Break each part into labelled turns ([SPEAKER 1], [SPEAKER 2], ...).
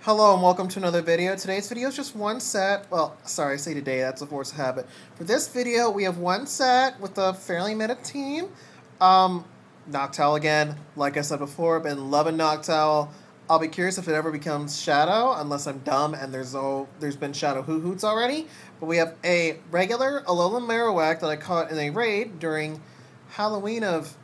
[SPEAKER 1] Hello and welcome to another video. Today's video is just one set. Well, sorry, I say today, that's a force of habit. For this video, we have one set with a fairly meta team. Noctowl again. Like I said before, been loving Noctowl. I'll be curious if it ever becomes Shadow, unless I'm dumb and there's been Shadow Hoo-Hoots already. But we have a regular Alolan Marowak that I caught in a raid during Halloween of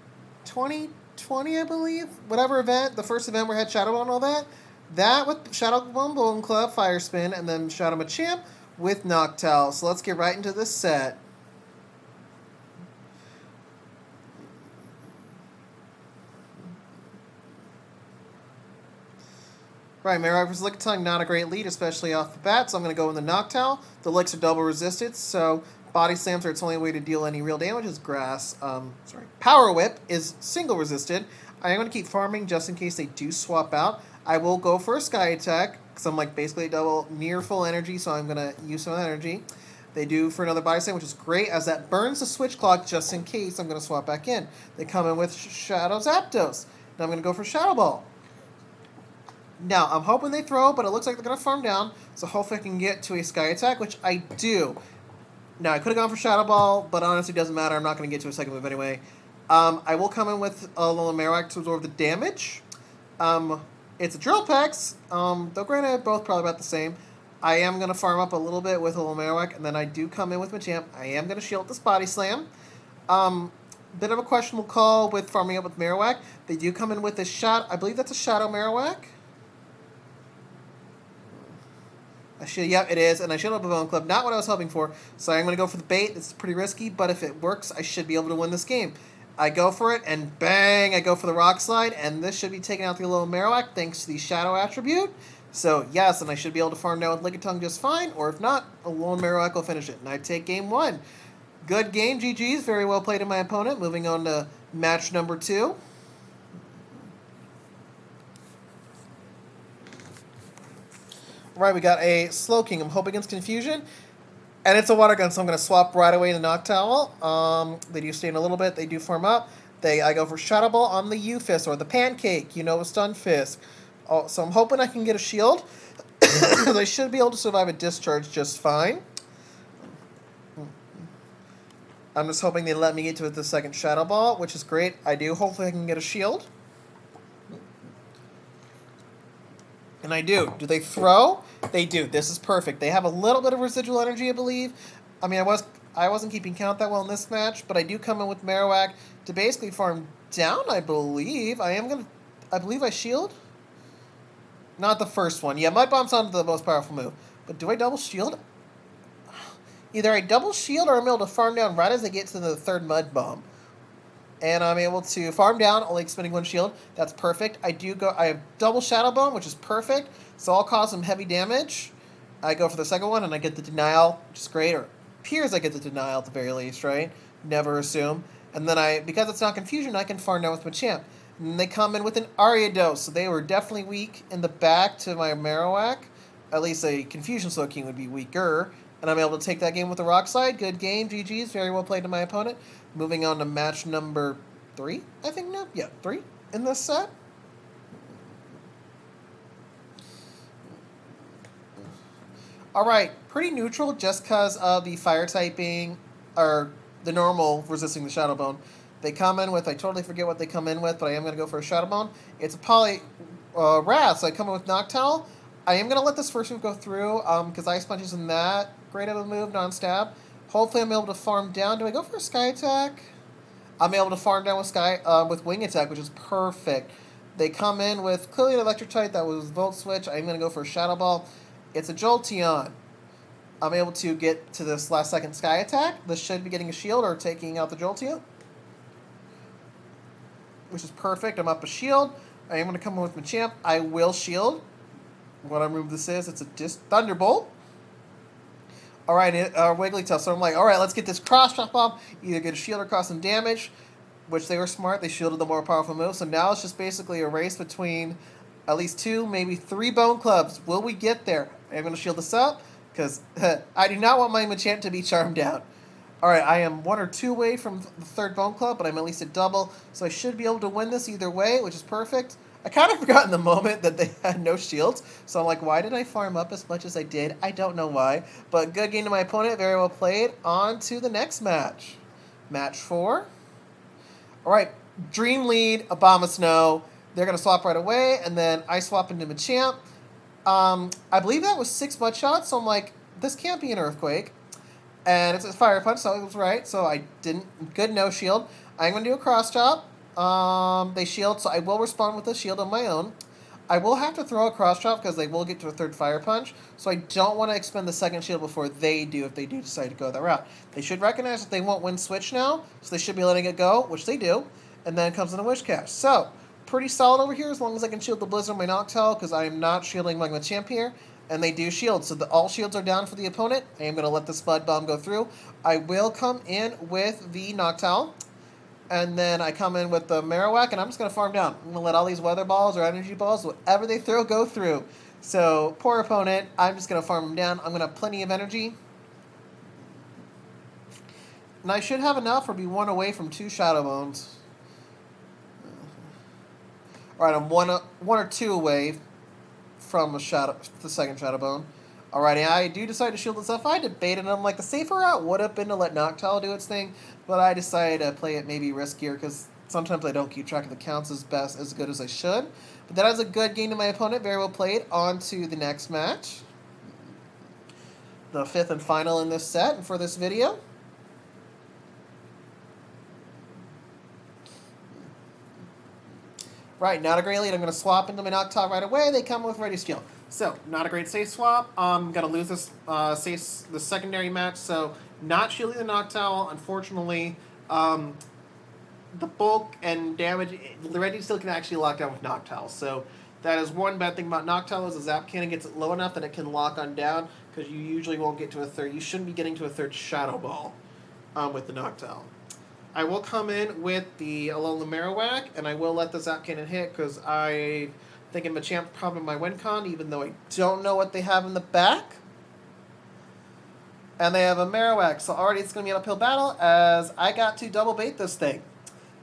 [SPEAKER 1] 2020, I believe. Whatever event, the first event where I had Shadow Ball and all that. That with Shadow Bone Club, Fire Spin, and then Shadow Machamp with Noctowl. So let's get right into this set. Right, Marowak vs. Lickitung, not a great lead, especially off the bat, so I'm going to go in the Noctowl. The Licks are double resisted, so Body Slams are its only way to deal any real damage is Grass. Power Whip is single resisted. I am going to keep farming just in case they do swap out. I will go for a Sky Attack, because I'm like basically double near full energy, so I'm going to use some energy. They do for another Body Slam, which is great, as that burns the Switch Clock just in case I'm going to swap back in. They come in with Shadow Zapdos. Now I'm going to go for Shadow Ball. Now, I'm hoping they throw, but it looks like they're going to farm down, so hopefully I can get to a Sky Attack, which I do. Now, I could have gone for Shadow Ball, but honestly, it doesn't matter. I'm not going to get to a second move anyway. I will come in with Alolan Marowak to absorb the damage. It's a Drill Pex, though granted, both probably about the same. I am going to farm up a little bit with Alolan Marowak, and then I do come in with Machamp. I am going to shield this Body Slam. Bit of a questionable call with farming up with Marowak. They do come in with a shot. I believe that's a Shadow Marowak. Yep, it is, and I should have a Bone Club. Not what I was hoping for, so I'm going to go for the bait. It's pretty risky, but if it works, I should be able to win this game. I go for it, and bang, I go for the Rock Slide, and this should be taking out the little Marowak thanks to the Shadow attribute. So, yes, and I should be able to farm down with Lickitung just fine, or if not, a little Marowak will finish it, and I take game one. Good game, GG's. Very well played in my opponent. Moving on to match number 2. Right, we got a Slowking. I'm hoping against Confusion. And it's a Water Gun, so I'm going to swap right away in the Noctowl. They do stay in a little bit. They do farm up. I go for Shadow Ball on the U-Fist, or the Pancake. You know, a Stun Fist. Oh, so I'm hoping I can get a shield. I should be able to survive a Discharge just fine. I'm just hoping they let me get to the second Shadow Ball, which is great. I do. Hopefully I can get a shield. And I do. Do they throw? They do. This is perfect. They have a little bit of residual energy, I believe. I mean, I wasn't keeping count that well in this match, but I do come in with Marowak to basically farm down, I believe. I believe I shield? Not the first one. Yeah, Mud Bomb's not the most powerful move. But do I double shield? Either I double shield or I'm able to farm down right as I get to the third Mud Bomb. And I'm able to farm down, only expending one shield. That's perfect. I have double Shadow Bone, which is perfect. So I'll cause some heavy damage. I go for the second one, and I get the denial, which is great. Or appears I get the denial at the very least, right? Never assume. And then because it's not Confusion, I can farm down with Machamp. And they come in with an Ariados, so they were definitely weak in the back to my Marowak. At least a Confusion Slowking would be weaker. And I'm able to take that game with the Rock Slide. Good game, GG's. Very well played to my opponent. Moving on to match number 3, I think now? Yeah, 3 in this set. Alright, pretty neutral just because of the fire typing, or the normal resisting the Shadow Bone. They come in with, I totally forget what they come in with, but I am going to go for a Shadow Bone. It's a Poly Wrath, so I come in with Noctowl. I am going to let this first move go through, because Ice Punch isn't that great of a move, non-stab. Hopefully I'm able to farm down. Do I go for a Sky Attack? I'm able to farm down with Wing Attack, which is perfect. They come in with clearly an Electric type that was Volt Switch. I'm going to go for a Shadow Ball. It's a Jolteon. I'm able to get to this last second Sky Attack. This should be getting a shield or taking out the Jolteon, which is perfect. I'm up a shield. I am going to come in with Machamp. I will shield. What move this is, it's a Thunderbolt. Alright, Wigglytuff. So I'm like, alright, let's get this cross-chop bomb. Either get a shield or cause some damage, which they were smart. They shielded the more powerful move. So now it's just basically a race between at least 2, maybe 3 Bone Clubs. Will we get there? I'm going to shield this up, because I do not want my Machamp to be charmed down. Alright, I am 1 or 2 away from the third Bone Club, but I'm at least at double. So I should be able to win this either way, which is perfect. I kind of forgot in the moment that they had no shields, so I'm like, why did I farm up as much as I did? I don't know why, but good game to my opponent, very well played. On to the next match. Match 4. All right, Dream lead, Abomasnow. They're going to swap right away, and then I swap into Machamp. I believe that was 6 mud shots, so I'm like, this can't be an Earthquake. And it's a Fire Punch, so it was right, so I didn't. Good no shield. I'm going to do a Cross Chop. They shield, so I will respond with a shield on my own. I will have to throw a Cross Chop because they will get to a 3rd Fire Punch, so I don't want to expend the 2nd shield before they do if they do decide to go that route. They should recognize that they won't win Switch now, so they should be letting it go, which they do, and then comes in a Wish Cache. So, pretty solid over here as long as I can shield the Blizzard on my Noctowl because I am not shielding my Machamp here, and they do shield, so all shields are down for the opponent. I am going to let the Spud Bomb go through. I will come in with the Noctowl. And then I come in with the Marowak, and I'm just going to farm down. I'm going to let all these weather balls or energy balls, whatever they throw, go through. So, poor opponent. I'm just going to farm them down. I'm going to have plenty of energy. And I should have enough or be 1 away from 2 Shadow Bones. Alright, I'm one or 2 away from the 2nd Shadow Bone. Alrighty, I do decide to shield myself. I debated, I'm like, the safer route would have been to let Noctowl do its thing, but I decided to play it maybe riskier because sometimes I don't keep track of the counts as good as I should. But that was a good game to my opponent. Very well played. On to the next match. The 5th and final in this set and for this video. Right, not a great lead. I'm going to swap into my Noctowl right away. They come with Ready Steal. So, not a great safe swap. I'm going to lose this the secondary match, so not shielding the Noctowl. Unfortunately, the bulk and damage, the Ready Steal can actually lock down with Noctowl. So, that is one bad thing about Noctowl is the Zap Cannon gets it low enough that it can lock on down, because you usually won't get to a 3rd. You shouldn't be getting to a 3rd Shadow Ball with the Noctowl. I will come in with the Alolan Marowak, and I will let the Zap Cannon hit, because I think Machamp probably my win con, even though I don't know what they have in the back. And they have a Marowak, so already it's going to be an uphill battle, as I got to double bait this thing.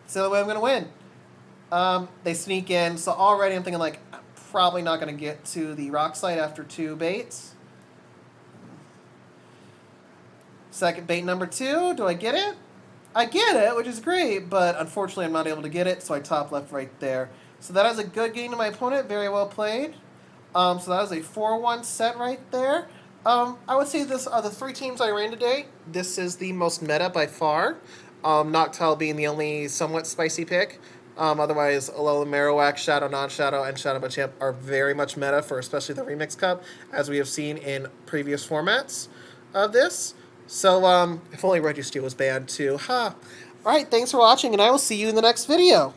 [SPEAKER 1] It's the only way I'm going to win. They sneak in, so already I'm thinking, like, I'm probably not going to get to the Rock Slide after 2 baits. Second bait number 2, do I get it? I get it, which is great, but unfortunately I'm not able to get it, so I top left right there. So that is a good game to my opponent, very well played. So that is a 4-1 set right there. I would say this are the 3 teams I ran today. This is the most meta by far. Noctowl being the only somewhat spicy pick. Otherwise, Alolan Marowak, Shadow, Non-Shadow, and Shadow Machamp are very much meta for especially the Remix Cup, as we have seen in previous formats of this. So, if only Registeel was banned too. Ha! Alright, thanks for watching, and I will see you in the next video.